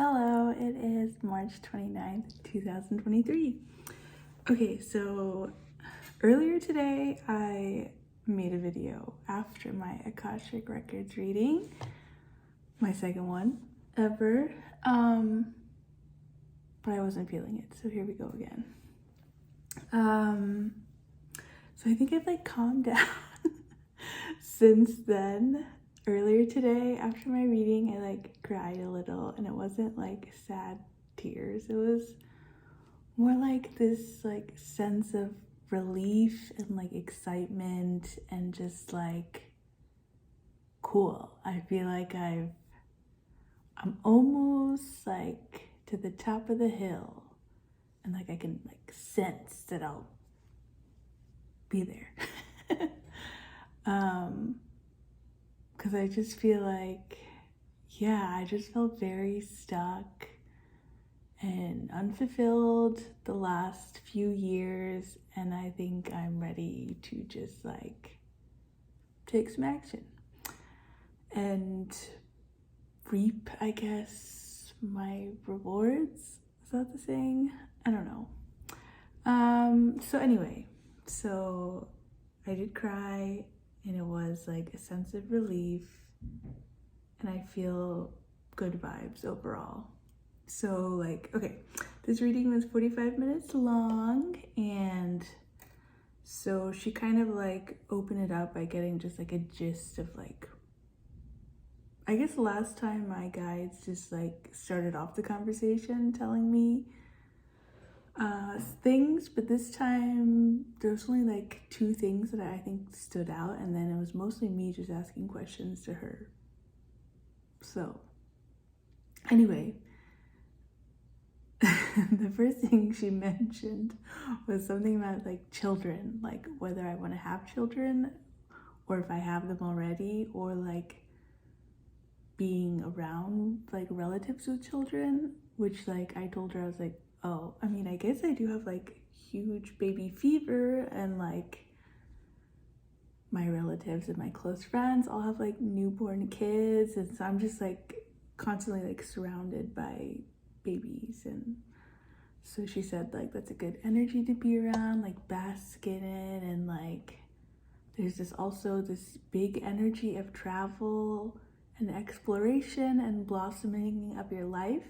Hello, it is March 29th, 2023. Okay, so earlier today I made a video after my Akashic Records reading, my second one ever, but I wasn't feeling it, so here we go again. So I think I've calmed down since then. Earlier today, after my reading, I cried a little, and it wasn't sad tears. It was more this sense of relief and excitement and just cool. I feel like I'm almost to the top of the hill, and I can sense that I'll be there. Because I just feel I just felt very stuck and unfulfilled the last few years, and I think I'm ready to just take some action and reap, I guess, my rewards. Is that the saying? I don't know. So anyway, so I did cry, and it was a sense of relief, and I feel good vibes overall. So okay, this reading was 45 minutes long, and so she kind of opened it up by getting just a gist of I guess last time my guides just started off the conversation telling me things, but this time there's only two things that I think stood out, and then it was mostly me just asking questions to her. So anyway, the first thing she mentioned was something about children, whether I want to have children or if I have them already, or being around relatives with children, which I told her, I was oh, I mean, I guess I do have huge baby fever, and my relatives and my close friends all have newborn kids, and so I'm just constantly surrounded by babies. And so she said that's a good energy to be around, bask in it, and there's this big energy of travel and exploration and blossoming of your life.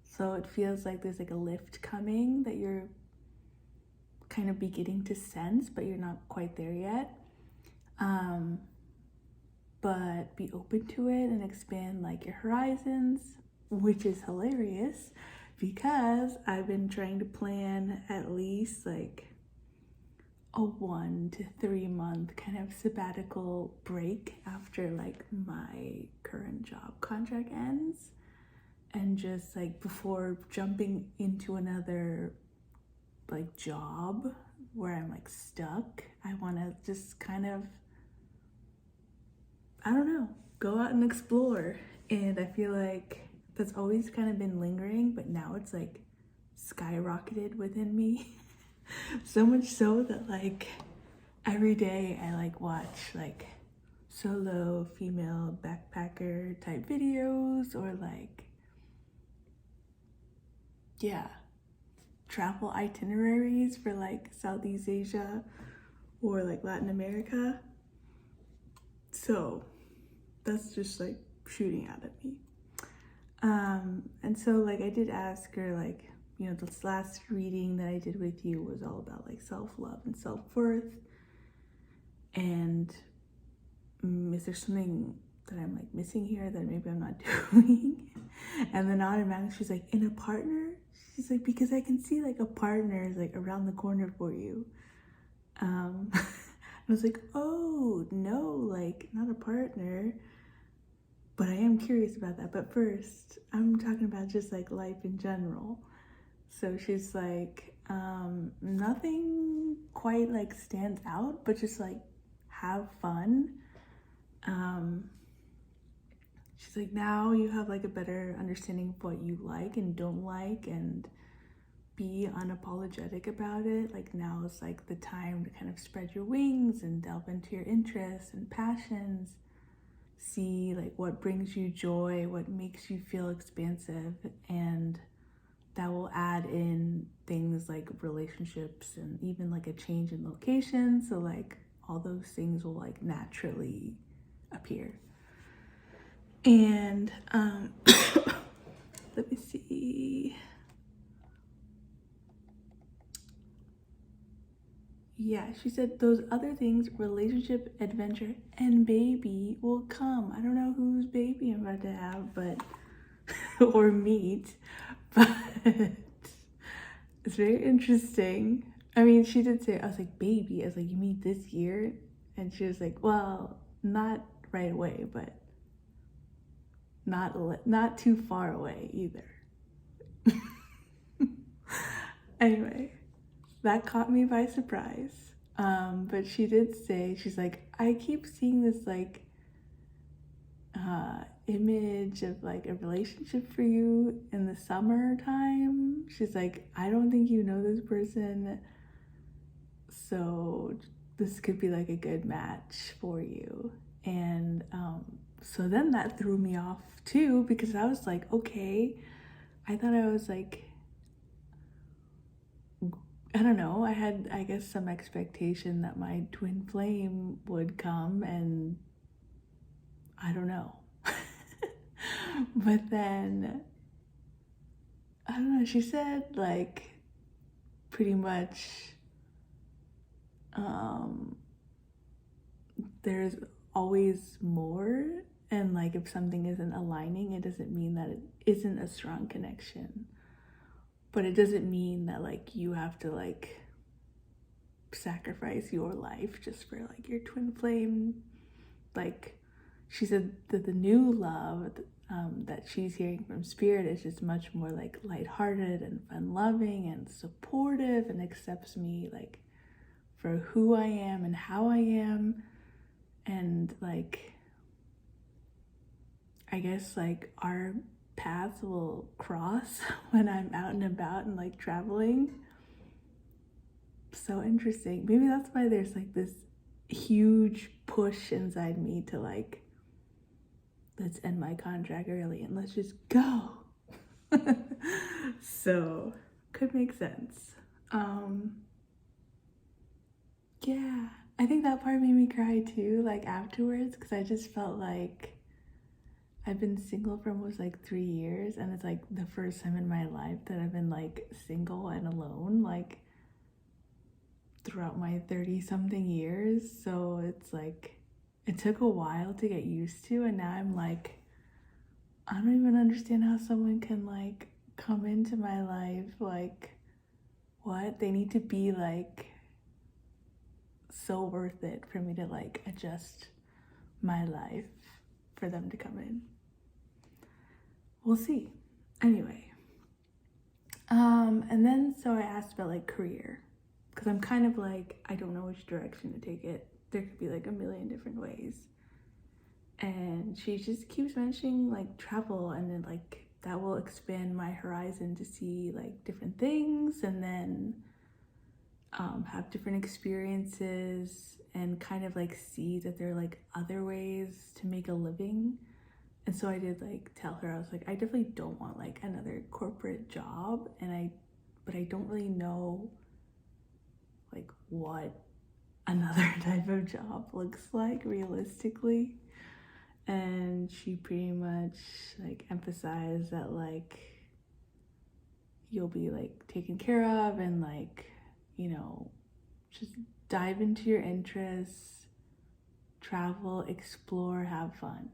So it feels there's a lift coming that you're kind of beginning to sense, but you're not quite there yet. But be open to it and expand your horizons, which is hilarious because I've been trying to plan at least a 1 to 3 month kind of sabbatical break after my current job contract ends. And just before jumping into another job where I'm stuck, I want to just kind of, I don't know, go out and explore. And I feel that's always kind of been lingering, but now it's skyrocketed within me. So much so that every day I watch solo female backpacker type videos, or travel itineraries for Southeast Asia or Latin America. So that's just shooting out at me. And so I did ask her this last reading that I did with you was all about self-love and self-worth, and is there something that I'm missing here that maybe I'm not doing? And then automatically she's in a partner. She's because I can see a partner is around the corner for you. I was oh no, not a partner, but I am curious about that. But first I'm talking about just life in general. So she's nothing quite stands out, but just have fun. She's now you have a better understanding of what you like and don't like, and be unapologetic about it. Now is the time to kind of spread your wings and delve into your interests and passions. see like what brings you joy, what makes you feel expansive, and that will add in things like relationships and even like a change in location. So like all those things will like naturally appear. And let me see. Yeah, she said those other things, relationship, adventure, and baby will come. I don't know whose baby I'm about to have, but or meet, but it's very interesting. I mean, she did say, I was like, baby. I was like, you mean this year? And she was like, well, not right away, but not too far away either. Anyway, that caught me by surprise. But she did say, she's like, I keep seeing this like image of like a relationship for you in the summertime. She's like, I don't think you know this person, so this could be like a good match for you. And so then that threw me off too, because I was like, okay, I thought I was like, I don't know, I had, I guess, some expectation that my twin flame would come, and I don't know. But then, I don't know, she said, like, pretty much, there's always more, and, like, if something isn't aligning, it doesn't mean that it isn't a strong connection. But it doesn't mean that, like, you have to, like, sacrifice your life just for, like, your twin flame. Like, she said that the new love that she's hearing from spirit is just much more like lighthearted and fun-loving and supportive, and accepts me like for who I am and how I am. And like, I guess like our paths will cross when I'm out and about and like traveling. So interesting. Maybe that's why there's like this huge push inside me to like, let's end my contract early and let's just go. So could make sense. Yeah, I think that part made me cry too, like afterwards, because I just felt like I've been single for almost like 3 years, and it's like the first time in my life that I've been like single and alone, like throughout my 30 something years. So it's like, it took a while to get used to, and now I'm like, I don't even understand how someone can like come into my life. Like, what? They need to be like so worth it for me to like adjust my life for them to come in. We'll see. Anyway. And then so I asked about like career, because I'm kind of like, I don't know which direction to take it. There could be like a million different ways. And she just keeps mentioning like travel, and then like that will expand my horizon to see like different things, and then have different experiences, and kind of like see that there are like other ways to make a living. And so I did like tell her, I was like, I definitely don't want like another corporate job, but I don't really know like what another type of job looks like realistically. And she pretty much like emphasized that like you'll be like taken care of, and like, you know, just dive into your interests, travel, explore, have fun,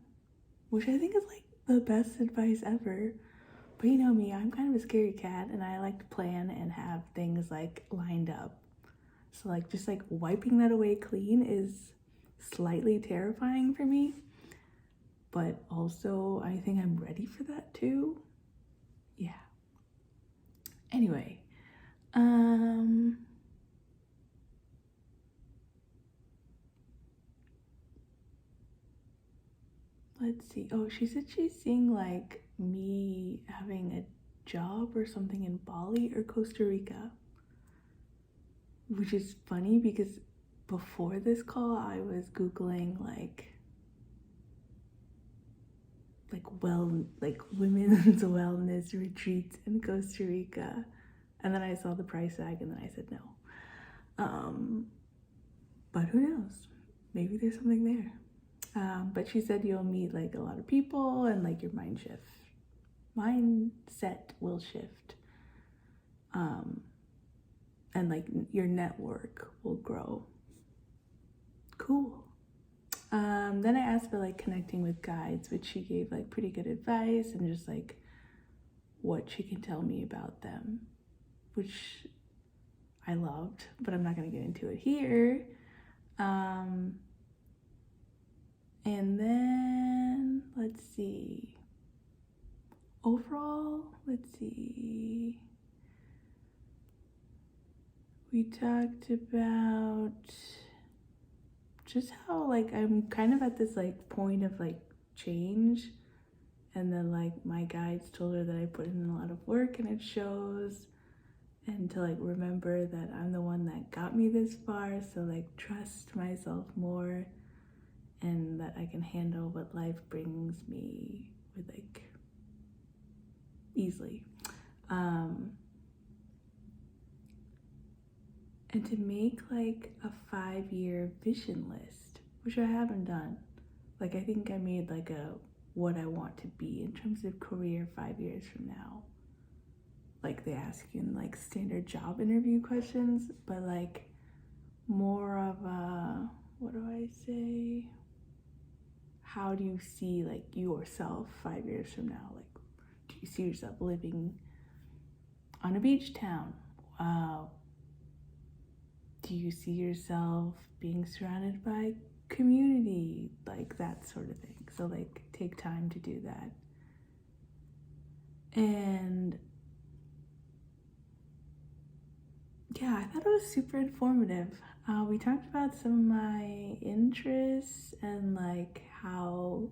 which I think is like the best advice ever. But you know me, I'm kind of a scary cat, and I like to plan and have things like lined up. So like just like wiping that away clean is slightly terrifying for me. But also I think I'm ready for that too. Yeah. Anyway, let's see. Oh, she said she's seeing like me having a job or something in Bali or Costa Rica, which is funny because before this call I was Googling like like women's wellness retreats in Costa Rica. And then I saw the price tag and then I said no. But who knows? Maybe there's something there. But she said you'll meet like a lot of people and like your mindset will shift. And like your network will grow. Cool. Then I asked about like connecting with guides, which she gave like pretty good advice and just like what she can tell me about them, which I loved, but I'm not going to get into it here. And then let's see. Overall, we talked about just how like I'm kind of at this like point of like change, and then like my guides told her that I put in a lot of work and it shows, and to like remember that I'm the one that got me this far, so like trust myself more and that I can handle what life brings me with like easily. And to make like a 5-year vision list, which I haven't done. Like I think I made like a what I want to be in terms of career 5 years from now. Like they ask you in like standard job interview questions, but like more of a, what do I say? How do you see like yourself 5 years from now? Like, do you see yourself living on a beach town? Do you see yourself being surrounded by community? Like that sort of thing. So like take time to do that. And yeah, I thought it was super informative. We talked about some of my interests and like how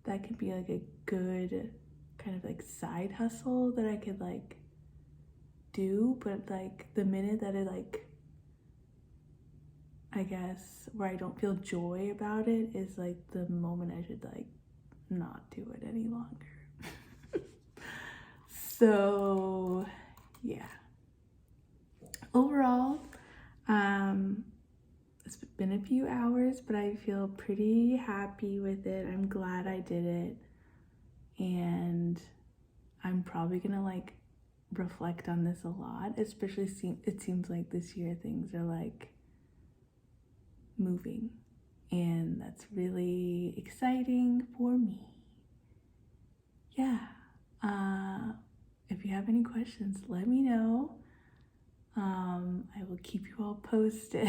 that could be like a good kind of like side hustle that I could like do, but like the minute that it like, I guess where I don't feel joy about it is like the moment I should like not do it any longer. So yeah, overall it's been a few hours, but I feel pretty happy with it. I'm glad I did it, and I'm probably gonna like reflect on this a lot, especially it seems like this year things are like moving, and that's really exciting for me. Yeah. If you have any questions, let me know. I will keep you all posted.